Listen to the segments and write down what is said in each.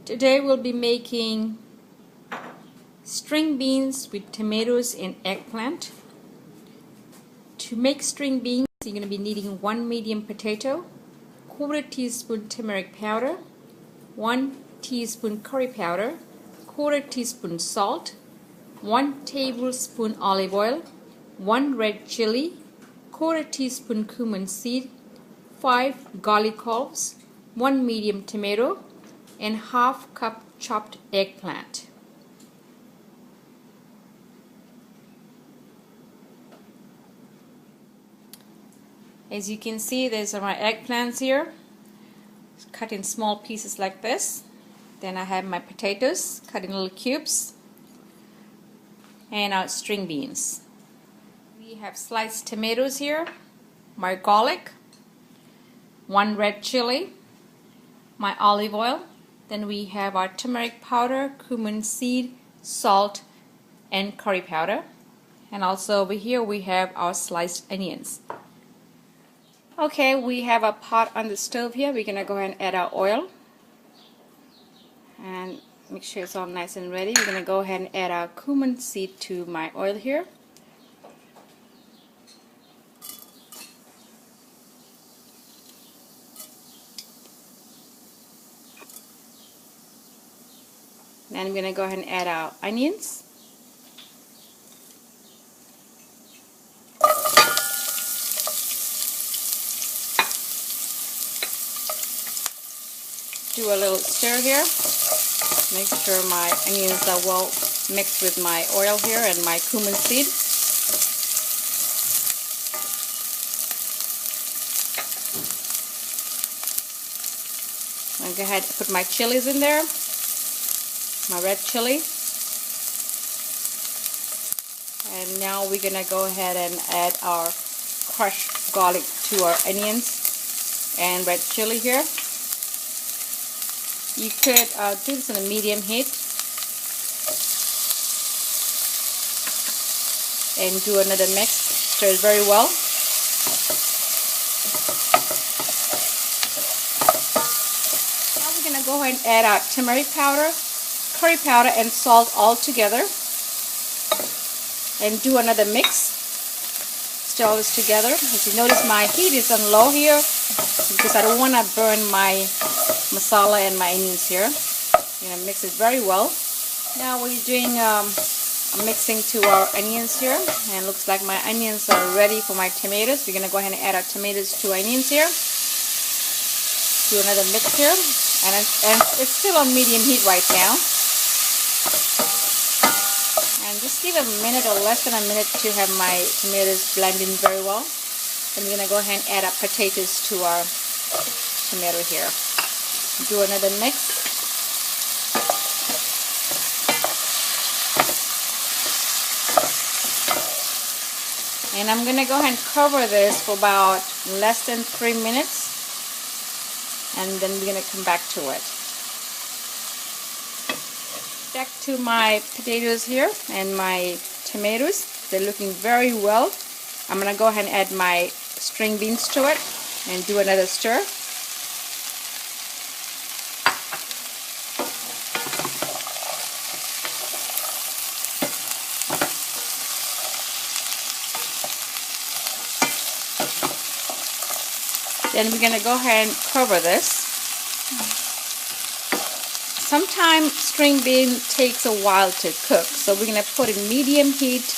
Today we'll be making string beans with tomatoes and eggplant. To make string beans, you're going to be needing 1 medium potato, 1/4 teaspoon turmeric powder, 1 teaspoon curry powder, 1/4 teaspoon salt, 1 tablespoon olive oil, 1 red chili, 1/4 teaspoon cumin seed, 5 garlic cloves, 1 medium tomato, and 1/2 cup chopped eggplant. As you can see, there's my eggplants here, cut in small pieces like this. Then I have my potatoes cut in little cubes, and our string beans. We have sliced tomatoes here, my garlic, 1 red chili, my olive oil. Then we have our turmeric powder, cumin seed, salt, and curry powder. And also over here we have our sliced onions. Okay, we have a pot on the stove here. We're going to go ahead and add our oil. And make sure it's all nice and ready. We're going to go ahead and add our cumin seed to my oil here. Then I'm going to go ahead and add our onions. Do a little stir here. Make sure my onions are well mixed with my oil here and my cumin seed. I'll go ahead and put my chilies in there. My red chili, and now we're gonna go ahead and add our crushed garlic to our onions and red chili here. You could do this on a medium heat and do another mix. Stir it very well. Now we're gonna go ahead and add our turmeric powder, curry powder, and salt all together, and do another mix. Stir all this together. As you notice, my heat is on low here because I don't want to burn my masala and my onions here. I'm going to mix it very well. Now we're doing a mixing to our onions here, and it looks like my onions are ready for my tomatoes. We're going to go ahead and add our tomatoes to onions here. Do another mix here, and it's still on medium heat right now. And just give a minute or less than a minute to have my tomatoes blend in very well. Then we're going to go ahead and add our potatoes to our tomato here. Do another mix. And I'm going to go ahead and cover this for about less than 3 minutes. And then we're going to come back to it. Back to my potatoes here and my tomatoes. They're looking very well. I'm going to go ahead and add my string beans to it and do another stir. Then we're going to go ahead and cover this. Sometimes string bean takes a while to cook, so we're going to put in medium heat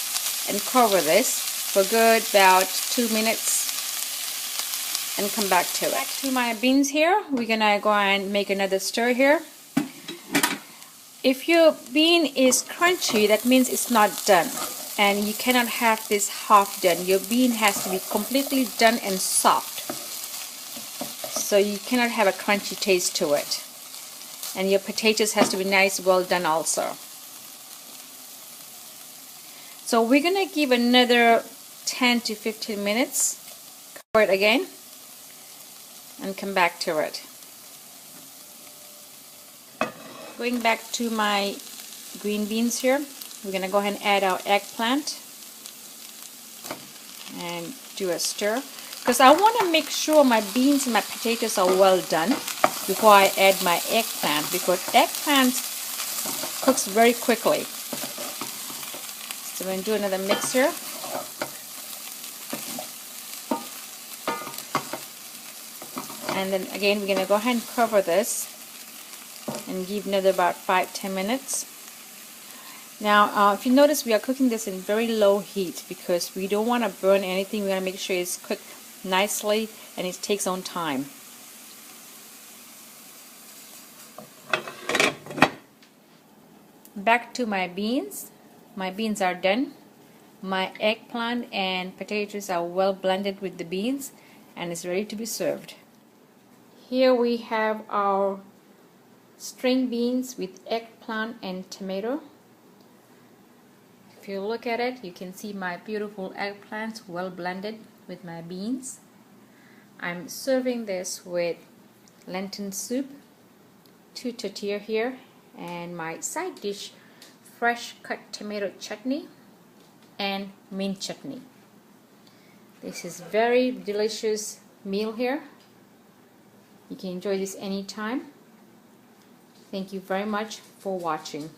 and cover this for good about 2 minutes and come back to it. Back to my beans here. We're going to go ahead and make another stir here. If your bean is crunchy, that means it's not done, and you cannot have this half done. Your bean has to be completely done and soft, so you cannot have a crunchy taste to it. And your potatoes has to be nice, well done also. So we're going to give another 10 to 15 minutes. Cover it again and come back to it. Going back to my green beans here, we're going to go ahead and add our eggplant and do a stir, because I want to make sure my beans and my potatoes are well done. before I add my eggplant, because eggplant cooks very quickly. So we're going to do another mix here. And then again we're going to go ahead and cover this and give another about 5-10 minutes. Now if you notice, we are cooking this in very low heat because we don't want to burn anything. We want to make sure it's cooked nicely and it takes on time. Back to my beans. My beans are done. My eggplant and potatoes are well blended with the beans and it's ready to be served. Here we have our string beans with eggplant and tomato. If you look at it, you can see my beautiful eggplants well blended with my beans. I'm serving this with lentil soup, 2 tortilla here, and my side dish, fresh cut tomato chutney and mint chutney. This is very delicious meal here. You can enjoy this anytime. Thank you very much for watching.